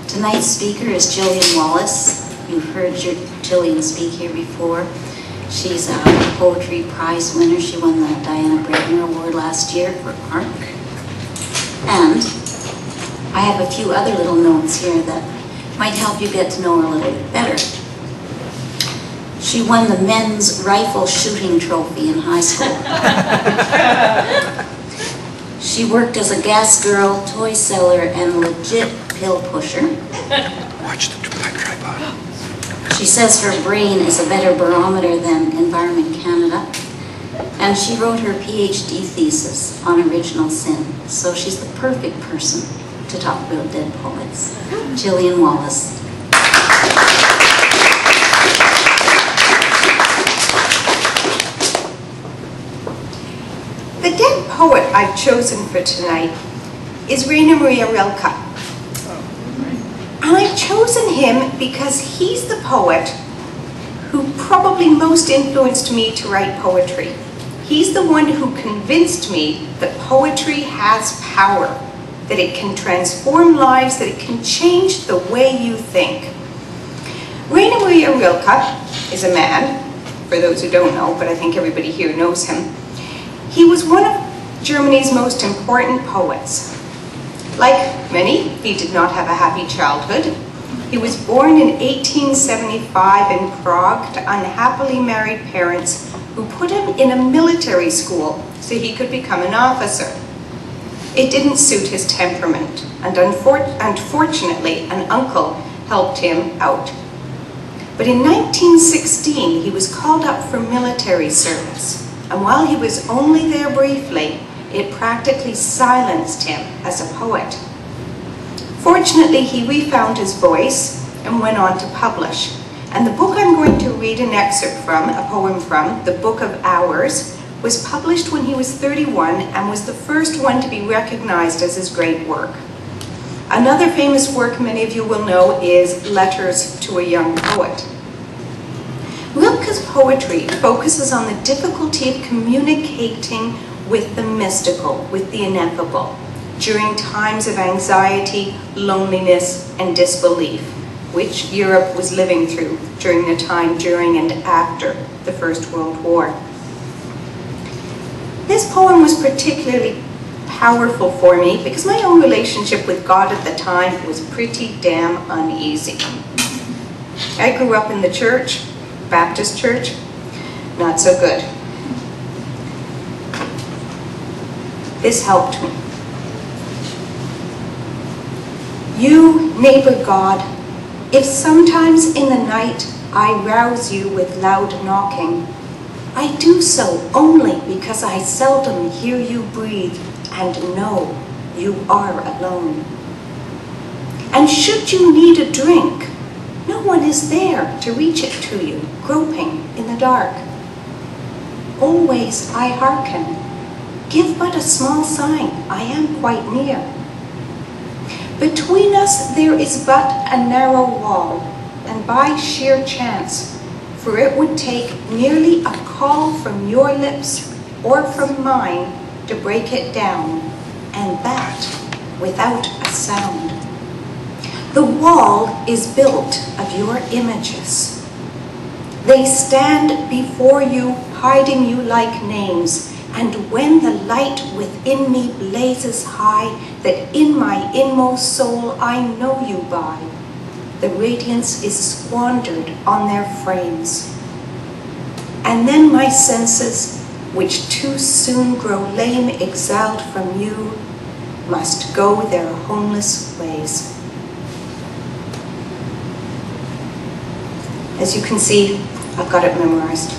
Tonight's speaker is Gillian Wallace. You've heard Gillian speak here before. She's a poetry prize winner. She won the Diana Bregner Award last year for art. And I have a few other little notes here that might help you get to know her a little bit better. She won the men's rifle shooting trophy in high school. She worked as a gas girl, toy seller, and legit pill pusher. Watch the tripod. She says her brain is a better barometer than Environment Canada. And she wrote her PhD thesis on original sin. So she's the perfect person to talk about dead poets. Gillian Wallace. The dead poet I've chosen for tonight is Rainer Maria Rilke. And I've chosen him because he's the poet who probably most influenced me to write poetry. He's the one who convinced me that poetry has power, that it can transform lives, that it can change the way you think. Rainer Maria Rilke is a man, for those who don't know, but I think everybody here knows him. He was one of Germany's most important poets. Like many, he did not have a happy childhood. He was born in 1875 in Prague to unhappily married parents who put him in a military school so he could become an officer. It didn't suit his temperament, and unfortunately, an uncle helped him out. But in 1916, he was called up for military service. And while he was only there briefly, it practically silenced him as a poet. Fortunately, he refound his voice and went on to publish. And the book I'm going to read an excerpt from, a poem from, The Book of Hours, was published when he was 31 and was the first one to be recognized as his great work. Another famous work many of you will know is Letters to a Young Poet. Rilke's poetry focuses on the difficulty of communicating with the mystical, with the ineffable, during times of anxiety, loneliness, and disbelief, which Europe was living through during the time during and after the First World War. This poem was particularly powerful for me because my own relationship with God at the time was pretty damn uneasy. I grew up in the church, Baptist church, not so good. This helped me. You, neighbor God, if sometimes in the night I rouse you with loud knocking, I do so only because I seldom hear you breathe and know you are alone. And should you need a drink, no one is there to reach it to you, groping in the dark. Always I hearken. Give but a small sign, I am quite near. Between us there is but a narrow wall, and by sheer chance, for it would take nearly a call from your lips or from mine to break it down, and that without a sound. The wall is built of your images. They stand before you, hiding you like names, and when the light within me blazes high, that in my inmost soul I know you by, the radiance is squandered on their frames. And then my senses, which too soon grow lame, exiled from you, must go their homeless ways. As you can see, I've got it memorized.